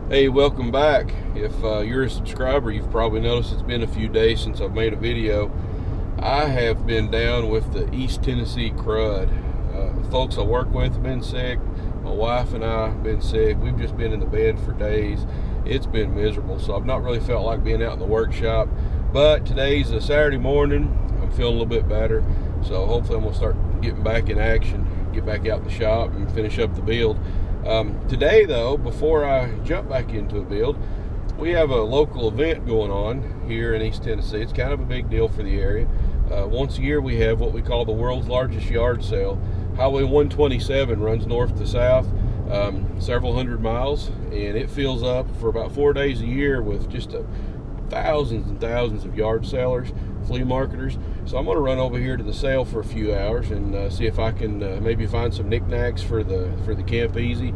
Hey, welcome back. If you're a subscriber, you've probably noticed it's been a few days since I've made a video. I have been down with the East Tennessee crud. The folks I work with have been sick. My wife and I have been sick. We've just been in the bed for days. It's been miserable, so I've not really felt like being out in the workshop. But today's a Saturday morning. I'm feeling a little bit better, so hopefully I'm going to start getting back in action, get back out in the shop and finish up the build. Today though, before I jump back into a build, we have a local event going on here in East Tennessee. It's kind of a big deal for the area. Once a year we have what we call the world's largest yard sale. Highway 127 runs north to south, several hundred miles, and it fills up for about 4 days a year with just thousands and thousands of yard sellers, flea marketers. So I'm going to run over here to the sale for a few hours and see if I can maybe find some knickknacks for the Camp Easy.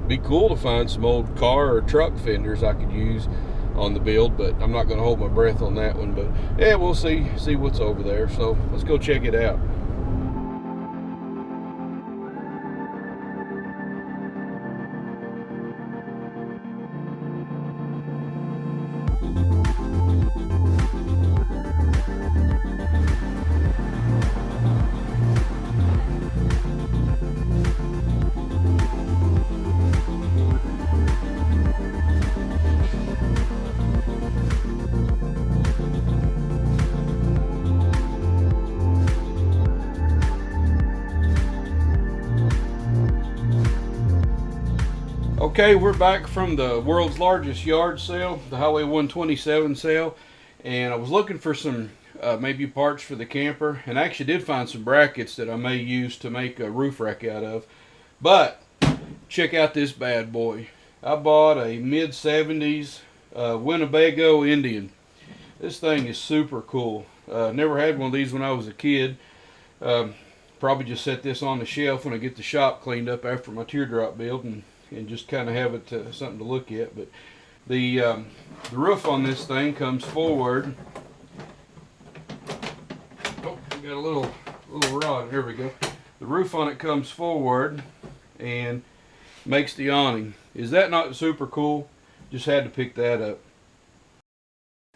Be cool to find some old car or truck fenders I could use on the build, but I'm not going to hold my breath on that one. But yeah, we'll see what's over there. So let's go check it out. Okay, we're back from the world's largest yard sale, the Highway 127 sale, and I was looking for some maybe parts for the camper, and I actually did find some brackets that I may use to make a roof rack out of. But check out this bad boy. I bought a mid-70s Winnebago Indian. This thing is super cool. Never had one of these when I was a kid. Probably just set this on the shelf when I get the shop cleaned up after my teardrop build and just kind of have it something to look at. But the roof on this thing comes forward. Oh, we got a little rod. There we go. The roof on it comes forward and makes the awning. Is that not super cool? Just had to pick that up.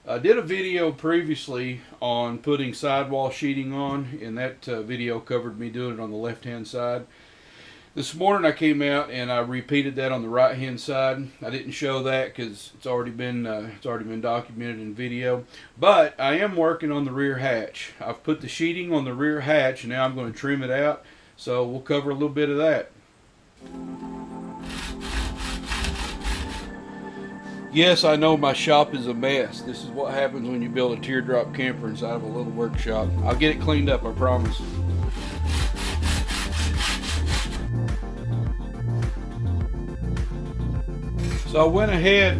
I did a video previously on putting sidewall sheeting on, and that video covered me doing it on the left hand side. This morning I came out and I repeated that on the right hand side. I didn't show that because it's already been documented in video. But I am working on the rear hatch. I've put the sheeting on the rear hatch and now I'm going to trim it out. So we'll cover a little bit of that. Yes, I know my shop is a mess. This is what happens when you build a teardrop camper inside of a little workshop. I'll get it cleaned up, I promise. So I went ahead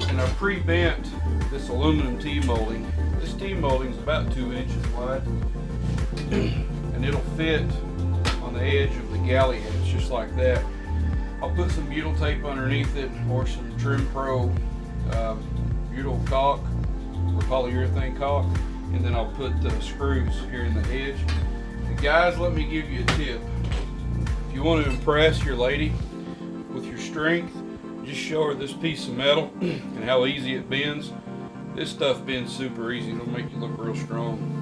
and I pre-bent this aluminum T-molding. This T-molding is about 2 inches wide and it'll fit on the edge of the galley hatch just like that. I'll put some butyl tape underneath it or some Trim Pro butyl caulk or polyurethane caulk, and then I'll put the screws here in the edge. And guys, let me give you a tip. If you want to impress your lady with your strength, just show her this piece of metal and how easy it bends. This stuff bends super easy. It'll make you look real strong.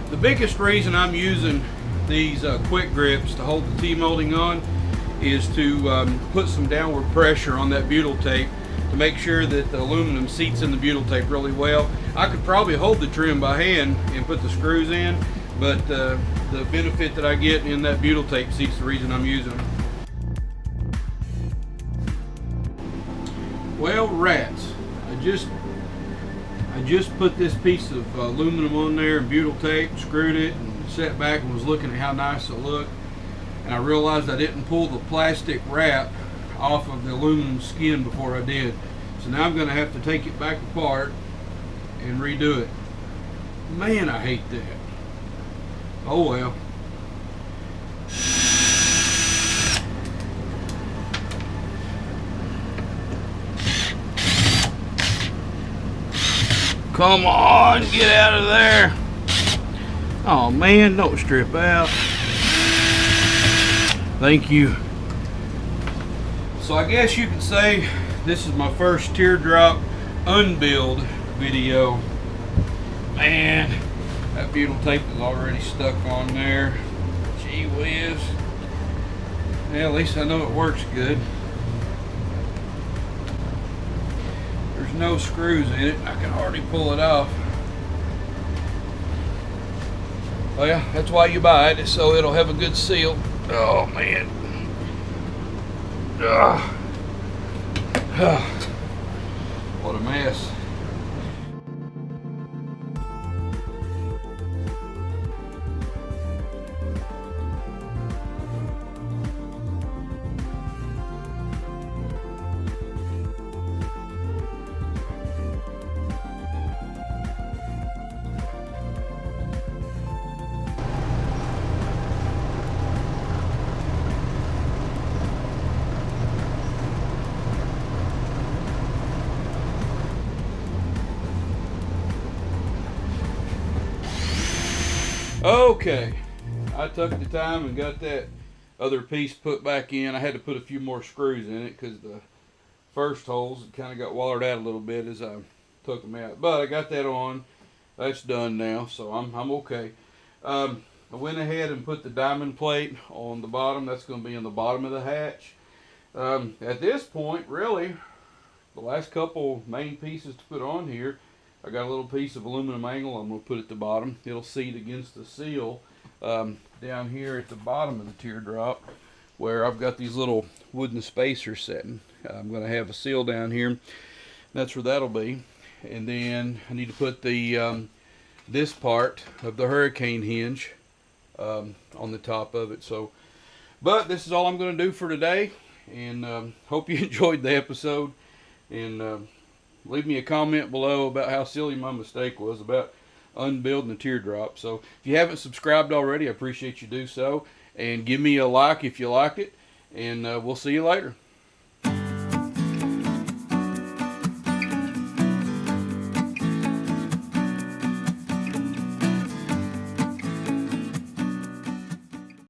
The biggest reason I'm using these quick grips to hold the T-molding on is to put some downward pressure on that butyl tape to make sure that the aluminum seats in the butyl tape really well. I could probably hold the trim by hand and put the screws in, but the benefit that I get in that butyl tape seat's the reason I'm using them. Well, rats, I just put this piece of aluminum on there and butyl tape, screwed it, and sat back and was looking at how nice it looked. And I realized I didn't pull the plastic wrap off of the aluminum skin before I did. So now I'm going to have to take it back apart and redo it. Man, I hate that. Oh well. Come on, get out of there. Oh man, don't strip out. Thank you. So I guess you could say this is my first teardrop unbuild video. Man, that butyl tape is already stuck on there. Gee whiz. Yeah, at least I know it works good. There's no screws in it. I can hardly pull it off. Well, that's why you buy it, so it'll have a good seal. Oh man. What a mess. Okay, I took the time and got that other piece put back in. I had to put a few more screws in it because the first holes kind of got wallered out a little bit as I took them out. But I got that on. That's done now, so I'm okay. I went ahead and put the diamond plate on the bottom. That's going to be in the bottom of the hatch. At this point, really, the last couple main pieces to put on here, I got a little piece of aluminum angle I'm going to put at the bottom. It'll seat against the seal down here at the bottom of the teardrop where I've got these little wooden spacers setting. I'm going to have a seal down here. That's where that'll be. And then I need to put the this part of the hurricane hinge on the top of it. So, but this is all I'm going to do for today. And hope you enjoyed the episode. And leave me a comment below about how silly my mistake was about unbuilding the teardrop. So if you haven't subscribed already, I appreciate you do so. And give me a like if you liked it. And we'll see you later.